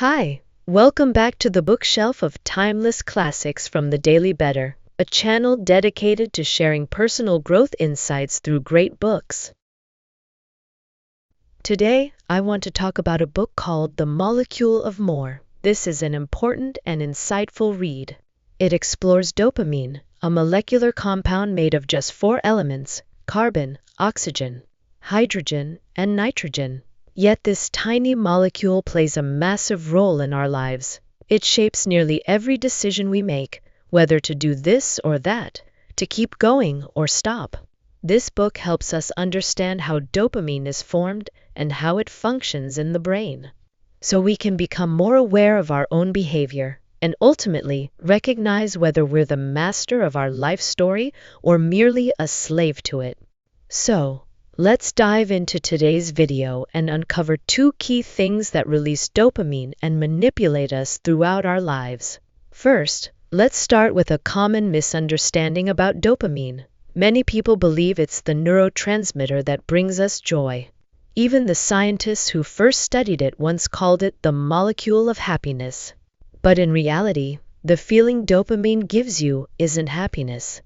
Hi, welcome back to the bookshelf of timeless classics from the Daily Better, a channel dedicated to sharing personal growth insights through great books. Today, I want to talk about a book called The Molecule of More. This is an important and insightful read. It explores dopamine, a molecular compound made of just 4 elements: carbon, oxygen, hydrogen, and nitrogen. Yet this tiny molecule plays a massive role in our lives. It shapes nearly every decision we make, whether to do this or that, to keep going or stop. This book helps us understand how dopamine is formed and how it functions in the brain, so we can become more aware of our own behavior and ultimately recognize whether we're the master of our life story or merely a slave to it. So, let's dive into today's video and uncover 2 key things that release dopamine and manipulate us throughout our lives. First, let's start with a common misunderstanding about dopamine. Many people believe it's the neurotransmitter that brings us joy. Even the scientists who first studied it once called it the molecule of happiness. But in reality, the feeling dopamine gives you isn't happiness.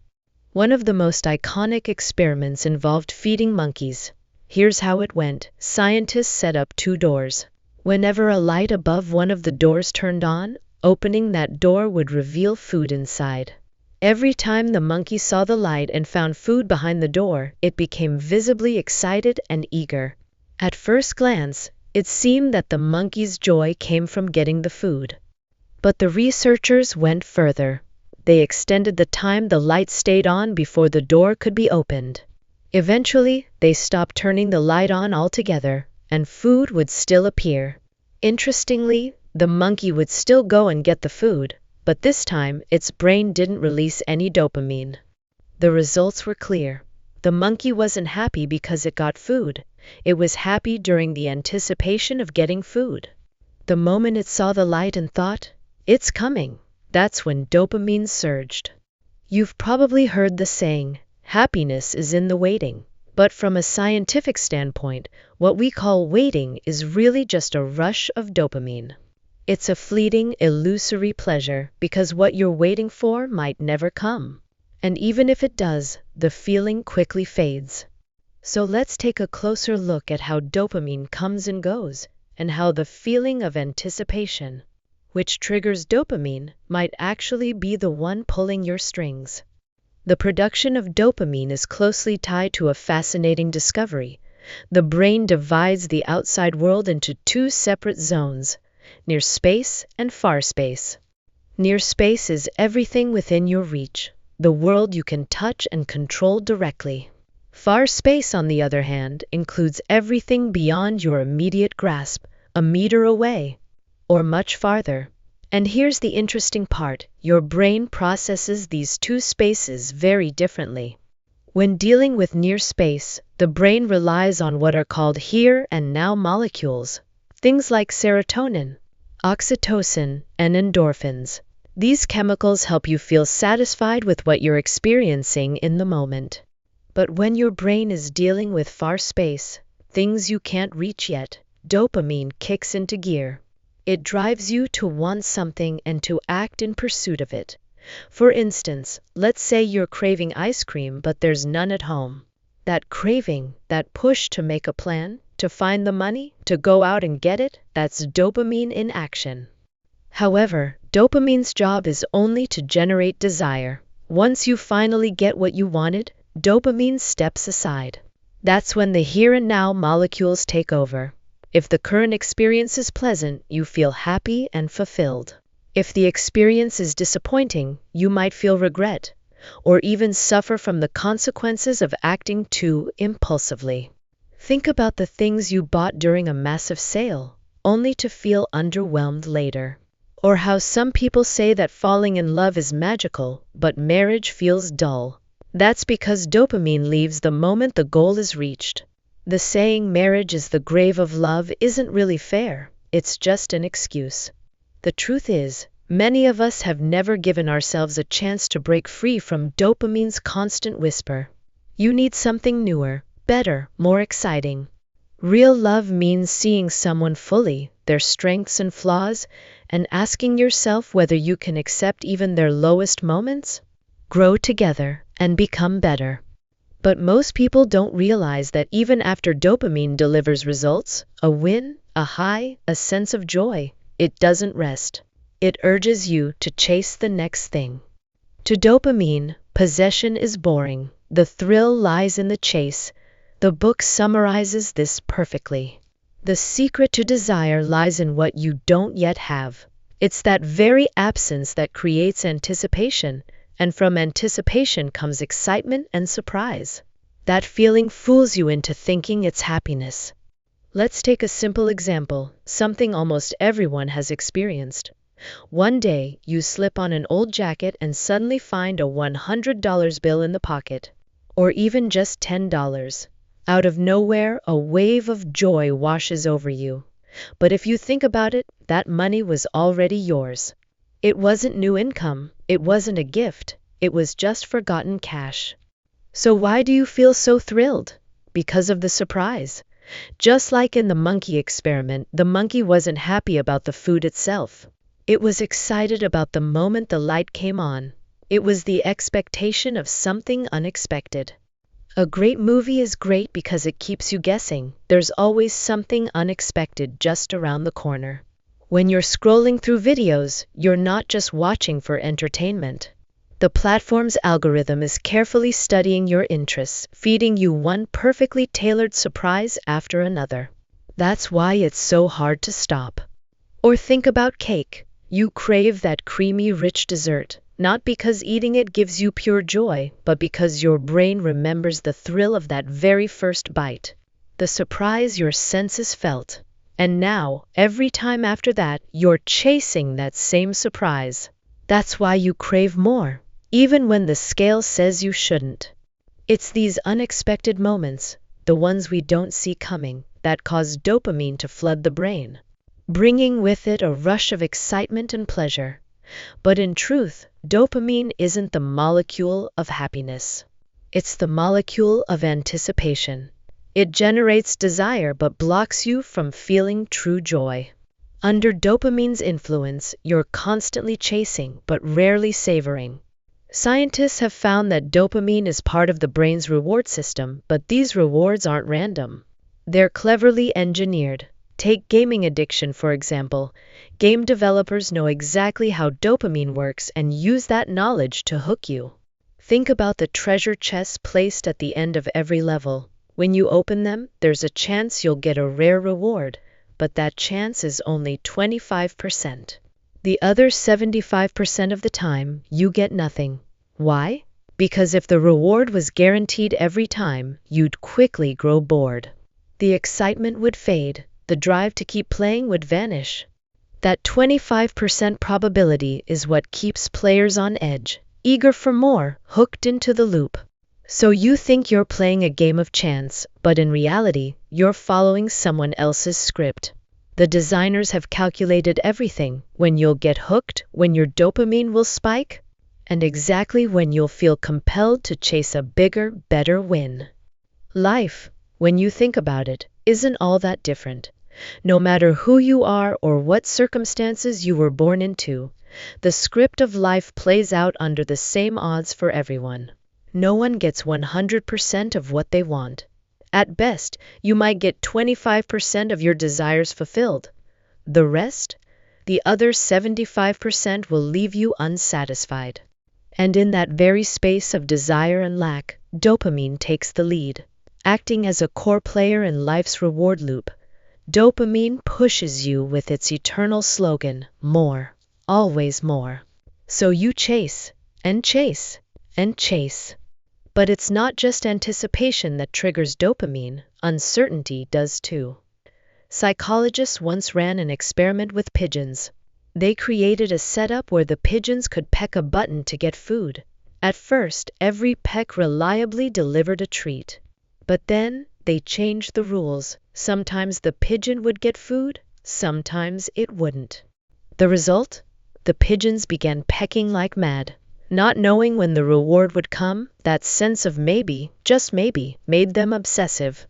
One of the most iconic experiments involved feeding monkeys. Here's how it went. Scientists set up 2 doors. Whenever a light above one of the doors turned on, opening that door would reveal food inside. Every time the monkey saw the light and found food behind the door, it became visibly excited and eager. At first glance, it seemed that the monkey's joy came from getting the food. But the researchers went further. They extended the time the light stayed on before the door could be opened. Eventually, they stopped turning the light on altogether, and food would still appear. Interestingly, the monkey would still go and get the food, but this time its brain didn't release any dopamine. The results were clear. The monkey wasn't happy because it got food. It was happy during the anticipation of getting food. The moment it saw the light and thought, "It's coming," that's when dopamine surged. You've probably heard the saying, happiness is in the waiting. But from a scientific standpoint, what we call waiting is really just a rush of dopamine. It's a fleeting, illusory pleasure because what you're waiting for might never come. And even if it does, the feeling quickly fades. So let's take a closer look at how dopamine comes and goes, and how the feeling of anticipation, which triggers dopamine, might actually be the one pulling your strings. The production of dopamine is closely tied to a fascinating discovery. The brain divides the outside world into 2 separate zones: near space and far space. Near space is everything within your reach, the world you can touch and control directly. Far space, on the other hand, includes everything beyond your immediate grasp, a meter away, or much farther. And here's the interesting part: your brain processes these 2 spaces very differently. When dealing with near space, the brain relies on what are called here and now molecules, things like serotonin, oxytocin, and endorphins. These chemicals help you feel satisfied with what you're experiencing in the moment. But when your brain is dealing with far space, things you can't reach yet, dopamine kicks into gear. It drives you to want something and to act in pursuit of it. For instance, let's say you're craving ice cream but there's none at home. That craving, that push to make a plan, to find the money, to go out and get it, that's dopamine in action. However, dopamine's job is only to generate desire. Once you finally get what you wanted, dopamine steps aside. That's when the here and now molecules take over. If the current experience is pleasant, you feel happy and fulfilled. If the experience is disappointing, you might feel regret, or even suffer from the consequences of acting too impulsively. Think about the things you bought during a massive sale, only to feel underwhelmed later. Or how some people say that falling in love is magical, but marriage feels dull. That's because dopamine leaves the moment the goal is reached. The saying marriage is the grave of love isn't really fair, it's just an excuse. The truth is, many of us have never given ourselves a chance to break free from dopamine's constant whisper. You need something newer, better, more exciting. Real love means seeing someone fully, their strengths and flaws, and asking yourself whether you can accept even their lowest moments? Grow together and become better. But most people don't realize that even after dopamine delivers results, a win, a high, a sense of joy, it doesn't rest. It urges you to chase the next thing. To dopamine, possession is boring. The thrill lies in the chase. The book summarizes this perfectly. The secret to desire lies in what you don't yet have. It's that very absence that creates anticipation, and from anticipation comes excitement and surprise. That feeling fools you into thinking it's happiness. Let's take a simple example, something almost everyone has experienced. One day, you slip on an old jacket and suddenly find a $100 bill in the pocket, or even just $10. Out of nowhere, a wave of joy washes over you. But if you think about it, that money was already yours. It wasn't new income, it wasn't a gift, it was just forgotten cash. So why do you feel so thrilled? Because of the surprise. Just like in the monkey experiment, the monkey wasn't happy about the food itself. It was excited about the moment the light came on. It was the expectation of something unexpected. A great movie is great because it keeps you guessing. There's always something unexpected just around the corner. When you're scrolling through videos, you're not just watching for entertainment. The platform's algorithm is carefully studying your interests, feeding you one perfectly tailored surprise after another. That's why it's so hard to stop. Or think about cake. You crave that creamy, rich dessert, not because eating it gives you pure joy, but because your brain remembers the thrill of that very first bite, the surprise your senses felt. And now, every time after that, you're chasing that same surprise. That's why you crave more, even when the scale says you shouldn't. It's these unexpected moments, the ones we don't see coming, that cause dopamine to flood the brain, bringing with it a rush of excitement and pleasure. But in truth, dopamine isn't the molecule of happiness. It's the molecule of anticipation. It generates desire but blocks you from feeling true joy. Under dopamine's influence, you're constantly chasing but rarely savoring. Scientists have found that dopamine is part of the brain's reward system, but these rewards aren't random. They're cleverly engineered. Take gaming addiction, for example. Game developers know exactly how dopamine works and use that knowledge to hook you. Think about the treasure chests placed at the end of every level. When you open them, there's a chance you'll get a rare reward, but that chance is only 25%. The other 75% of the time, you get nothing. Why? Because if the reward was guaranteed every time, you'd quickly grow bored. The excitement would fade. The drive to keep playing would vanish. That 25% probability is what keeps players on edge, eager for more, hooked into the loop. So you think you're playing a game of chance, but in reality, you're following someone else's script. The designers have calculated everything: when you'll get hooked, when your dopamine will spike, and exactly when you'll feel compelled to chase a bigger, better win. Life, when you think about it, isn't all that different. No matter who you are or what circumstances you were born into, the script of life plays out under the same odds for everyone. No one gets 100% of what they want. At best, you might get 25% of your desires fulfilled. The rest, the other 75%, will leave you unsatisfied. And in that very space of desire and lack, dopamine takes the lead. Acting as a core player in life's reward loop, dopamine pushes you with its eternal slogan, more, always more. So you chase, and chase, and chase. But it's not just anticipation that triggers dopamine, uncertainty does too. Psychologists once ran an experiment with pigeons. They created a setup where the pigeons could peck a button to get food. At first, every peck reliably delivered a treat. But then, they changed the rules. Sometimes the pigeon would get food, sometimes it wouldn't. The result? The pigeons began pecking like mad. Not knowing when the reward would come, that sense of maybe, just maybe, made them obsessive.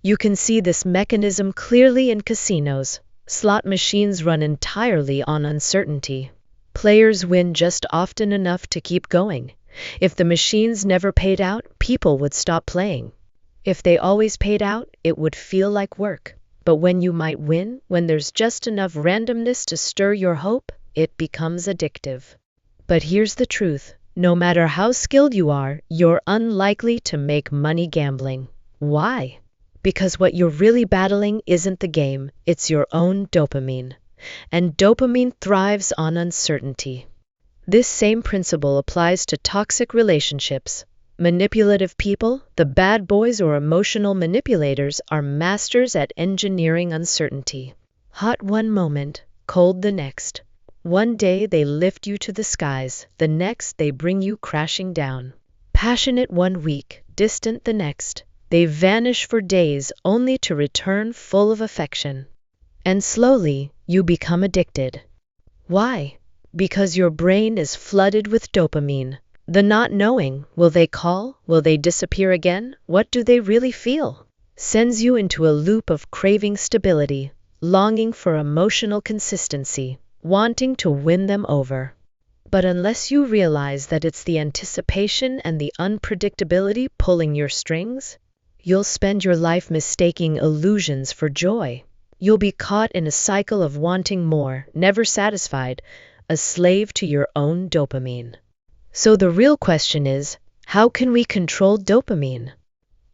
You can see this mechanism clearly in casinos. Slot machines run entirely on uncertainty. Players win just often enough to keep going. If the machines never paid out, people would stop playing. If they always paid out, it would feel like work. But when you might win, when there's just enough randomness to stir your hope, it becomes addictive. But here's the truth. No matter how skilled you are, you're unlikely to make money gambling. Why? Because what you're really battling isn't the game, it's your own dopamine. And dopamine thrives on uncertainty. This same principle applies to toxic relationships. Manipulative people, the bad boys or emotional manipulators, are masters at engineering uncertainty. Hot one moment, cold the next. One day they lift you to the skies, the next they bring you crashing down. Passionate one week, distant the next. They vanish for days only to return full of affection. And slowly, you become addicted. Why? Because your brain is flooded with dopamine. The not knowing, will they call? Will they disappear again? What do they really feel? Sends you into a loop of craving stability, longing for emotional consistency, wanting to win them over. But unless you realize that it's the anticipation and the unpredictability pulling your strings, you'll spend your life mistaking illusions for joy. You'll be caught in a cycle of wanting more, never satisfied, a slave to your own dopamine. So the real question is, how can we control dopamine?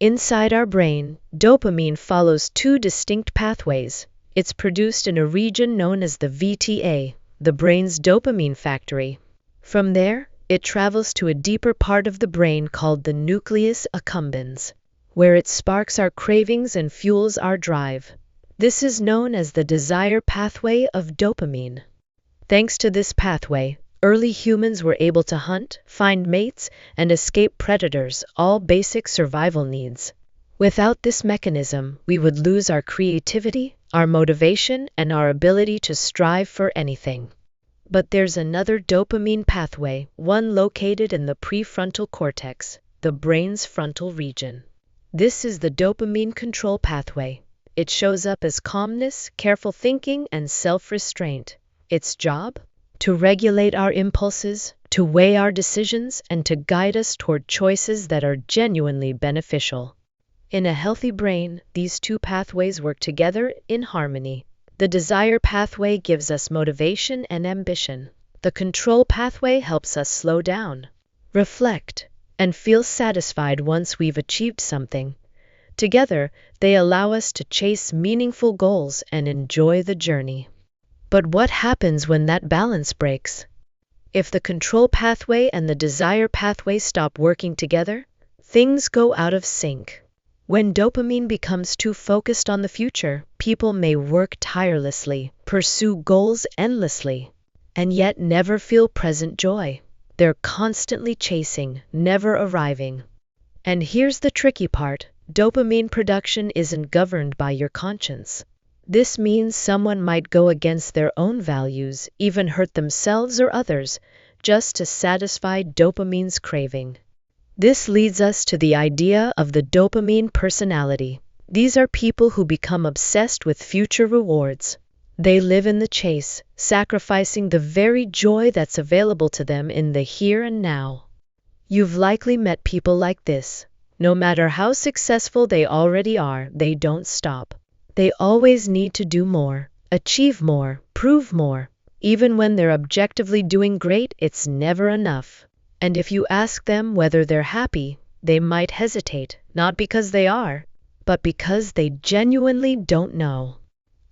Inside our brain, dopamine follows two distinct pathways. It's produced in a region known as the VTA, the brain's dopamine factory. From there, it travels to a deeper part of the brain called the nucleus accumbens, where it sparks our cravings and fuels our drive. This is known as the desire pathway of dopamine. Thanks to this pathway, early humans were able to hunt, find mates, and escape predators, all basic survival needs. Without this mechanism, we would lose our creativity, our motivation, and our ability to strive for anything. But there's another dopamine pathway, one located in the prefrontal cortex, the brain's frontal region. This is the dopamine control pathway. It shows up as calmness, careful thinking, and self-restraint. Its job? To regulate our impulses, to weigh our decisions, and to guide us toward choices that are genuinely beneficial. In a healthy brain, these two pathways work together in harmony. The desire pathway gives us motivation and ambition. The control pathway helps us slow down, reflect, and feel satisfied once we've achieved something. Together, they allow us to chase meaningful goals and enjoy the journey. But what happens when that balance breaks? If the control pathway and the desire pathway stop working together, things go out of sync. When dopamine becomes too focused on the future, people may work tirelessly, pursue goals endlessly, and yet never feel present joy. They're constantly chasing, never arriving. And here's the tricky part. Dopamine production isn't governed by your conscience. This means someone might go against their own values, even hurt themselves or others, just to satisfy dopamine's craving. This leads us to the idea of the dopamine personality. These are people who become obsessed with future rewards. They live in the chase, sacrificing the very joy that's available to them in the here and now. You've likely met people like this. No matter how successful they already are, they don't stop. They always need to do more, achieve more, prove more. Even when they're objectively doing great, it's never enough. And if you ask them whether they're happy, they might hesitate, not because they are, but because they genuinely don't know.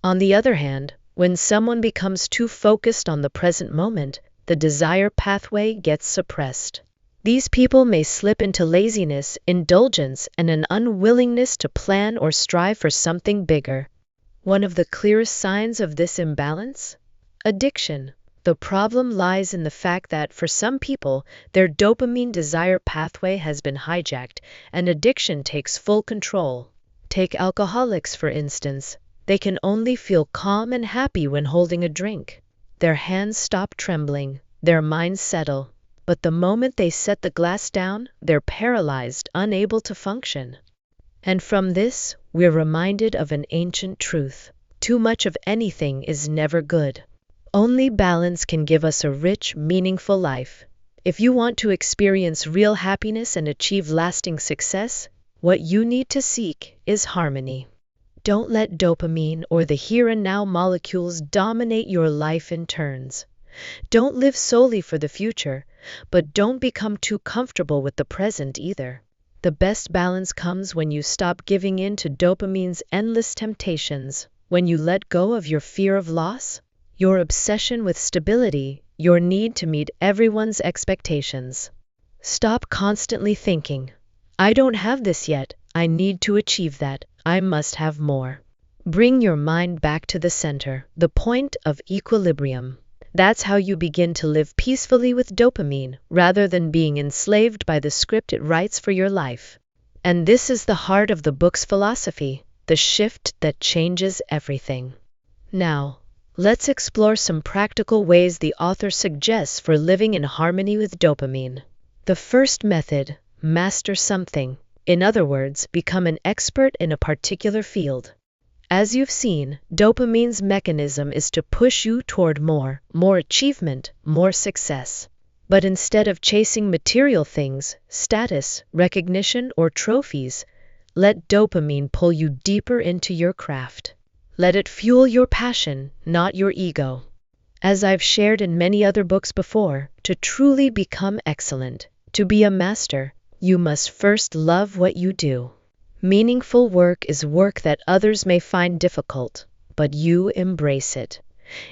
On the other hand, when someone becomes too focused on the present moment, the desire pathway gets suppressed. These people may slip into laziness, indulgence, and an unwillingness to plan or strive for something bigger. One of the clearest signs of this imbalance? Addiction. The problem lies in the fact that for some people, their dopamine desire pathway has been hijacked and addiction takes full control. Take alcoholics, for instance. They can only feel calm and happy when holding a drink. Their hands stop trembling, their minds settle. But the moment they set the glass down, they're paralyzed, unable to function. And from this, we're reminded of an ancient truth. Too much of anything is never good. Only balance can give us a rich, meaningful life. If you want to experience real happiness and achieve lasting success, what you need to seek is harmony. Don't let dopamine or the here and now molecules dominate your life in turns. Don't live solely for the future, but don't become too comfortable with the present either. The best balance comes when you stop giving in to dopamine's endless temptations, when you let go of your fear of loss, your obsession with stability, your need to meet everyone's expectations. Stop constantly thinking, I don't have this yet, I need to achieve that, I must have more. Bring your mind back to the center, the point of equilibrium. That's how you begin to live peacefully with dopamine, rather than being enslaved by the script it writes for your life. And this is the heart of the book's philosophy, the shift that changes everything. Now, let's explore some practical ways the author suggests for living in harmony with dopamine. The first method, master something. In other words, become an expert in a particular field. As you've seen, dopamine's mechanism is to push you toward more achievement, more success. But instead of chasing material things, status, recognition, or trophies, let dopamine pull you deeper into your craft. Let it fuel your passion, not your ego. As I've shared in many other books before, to truly become excellent, to be a master, you must first love what you do. Meaningful work is work that others may find difficult, but you embrace it.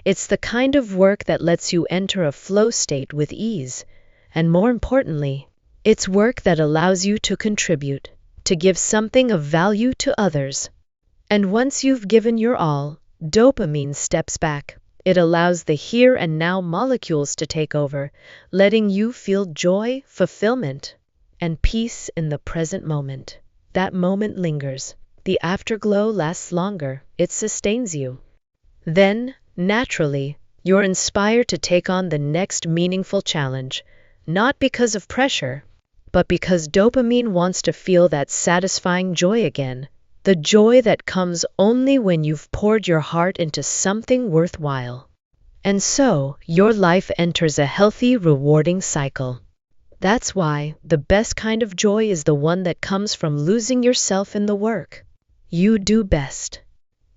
It's the kind of work that lets you enter a flow state with ease, and more importantly, it's work that allows you to contribute, to give something of value to others. And once you've given your all, dopamine steps back. It allows the here and now molecules to take over, letting you feel joy, fulfillment, and peace in the present moment. That moment lingers. The afterglow lasts longer. It sustains you. Then, naturally, you're inspired to take on the next meaningful challenge, not because of pressure, but because dopamine wants to feel that satisfying joy again, the joy that comes only when you've poured your heart into something worthwhile. And so, your life enters a healthy, rewarding cycle. That's why the best kind of joy is the one that comes from losing yourself in the work you do best.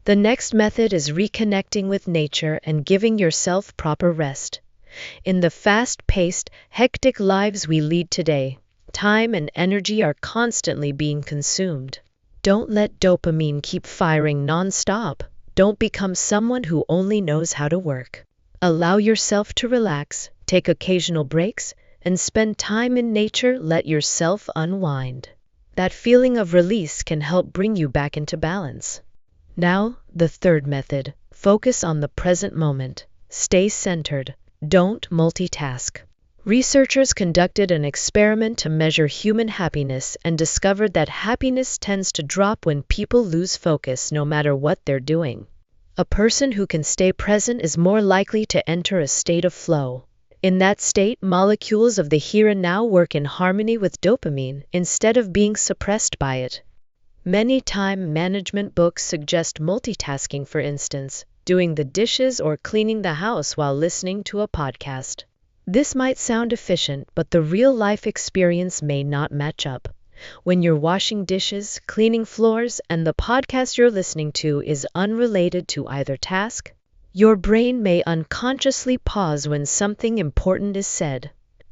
The next method is reconnecting with nature and giving yourself proper rest. In the fast-paced, hectic lives we lead today, time and energy are constantly being consumed. Don't let dopamine keep firing non-stop. Don't become someone who only knows how to work. Allow yourself to relax, take occasional breaks, and spend time in nature. Let yourself unwind. That feeling of release can help bring you back into balance. Now, the third method, focus on the present moment. Stay centered. Don't multitask. Researchers conducted an experiment to measure human happiness and discovered that happiness tends to drop when people lose focus no matter what they're doing. A person who can stay present is more likely to enter a state of flow. In that state, molecules of the here and now work in harmony with dopamine instead of being suppressed by it. Many time management books suggest multitasking, for instance, doing the dishes or cleaning the house while listening to a podcast. This might sound efficient, but the real-life experience may not match up. When you're washing dishes, cleaning floors, and the podcast you're listening to is unrelated to either task, your brain may unconsciously pause when something important is said.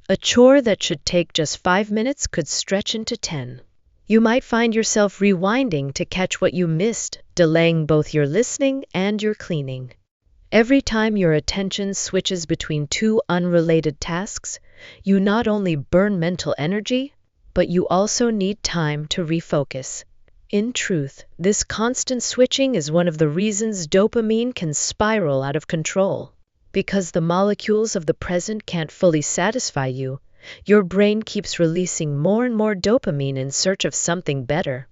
A chore that should take just 5 minutes could stretch into 10. You might find yourself rewinding to catch what you missed, delaying both your listening and your cleaning. Every time your attention switches between two unrelated tasks, you not only burn mental energy, but you also need time to refocus. In truth, this constant switching is one of the reasons dopamine can spiral out of control. Because the molecules of the present can't fully satisfy you, your brain keeps releasing more and more dopamine in search of something better.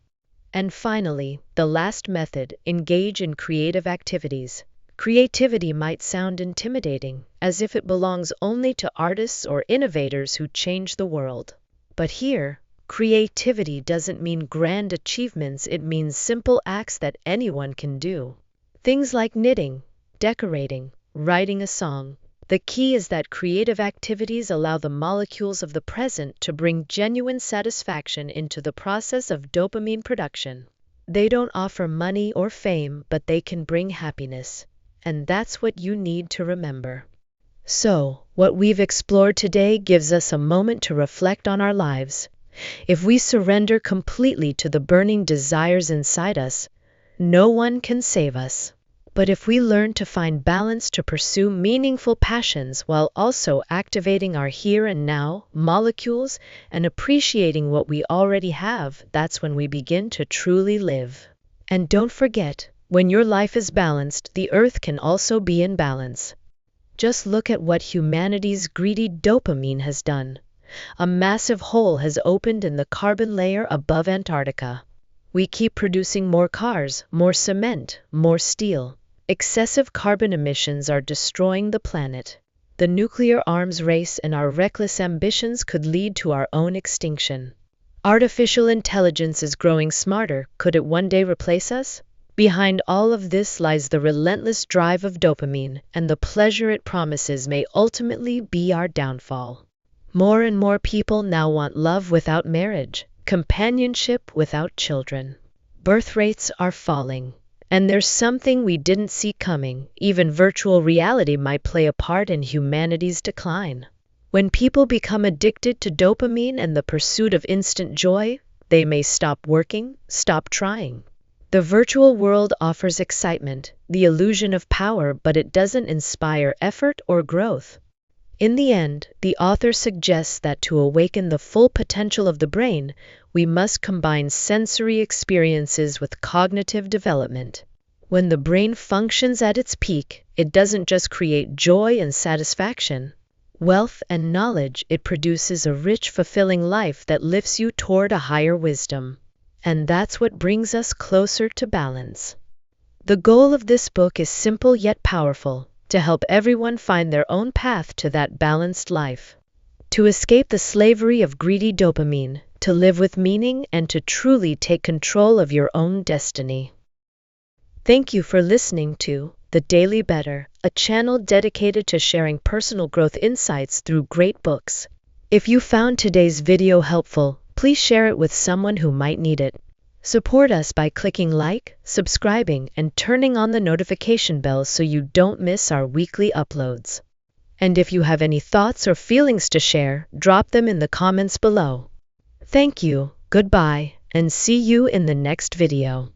And finally, the last method, engage in creative activities. Creativity might sound intimidating, as if it belongs only to artists or innovators who change the world. But here, creativity doesn't mean grand achievements, it means simple acts that anyone can do. Things like knitting, decorating, writing a song. The key is that creative activities allow the molecules of the present to bring genuine satisfaction into the process of dopamine production. They don't offer money or fame, but they can bring happiness. And that's what you need to remember. So, what we've explored today gives us a moment to reflect on our lives. If we surrender completely to the burning desires inside us, no one can save us. But if we learn to find balance to pursue meaningful passions while also activating our here and now molecules and appreciating what we already have, that's when we begin to truly live. And don't forget, when your life is balanced, the earth can also be in balance. Just look at what humanity's greedy dopamine has done. A massive hole has opened in the carbon layer above Antarctica. We keep producing more cars, more cement, more steel. Excessive carbon emissions are destroying the planet. The nuclear arms race and our reckless ambitions could lead to our own extinction. Artificial intelligence is growing smarter. Could it one day replace us? Behind all of this lies the relentless drive of dopamine, and the pleasure it promises may ultimately be our downfall. More and more people now want love without marriage, companionship without children. Birth rates are falling. And there's something we didn't see coming. Even virtual reality might play a part in humanity's decline. When people become addicted to dopamine and the pursuit of instant joy, they may stop working, stop trying. The virtual world offers excitement, the illusion of power, but it doesn't inspire effort or growth. In the end, the author suggests that to awaken the full potential of the brain, we must combine sensory experiences with cognitive development. When the brain functions at its peak, it doesn't just create joy and satisfaction, wealth and knowledge. It produces a rich, fulfilling life that lifts you toward a higher wisdom. And that's what brings us closer to balance. The goal of this book is simple yet powerful: to help everyone find their own path to that balanced life. To escape the slavery of greedy dopamine, to live with meaning, and to truly take control of your own destiny. Thank you for listening to The Daily Better, a channel dedicated to sharing personal growth insights through great books. If you found today's video helpful, please share it with someone who might need it. Support us by clicking like, subscribing, and turning on the notification bell so you don't miss our weekly uploads. And if you have any thoughts or feelings to share, drop them in the comments below. Thank you, goodbye, and see you in the next video.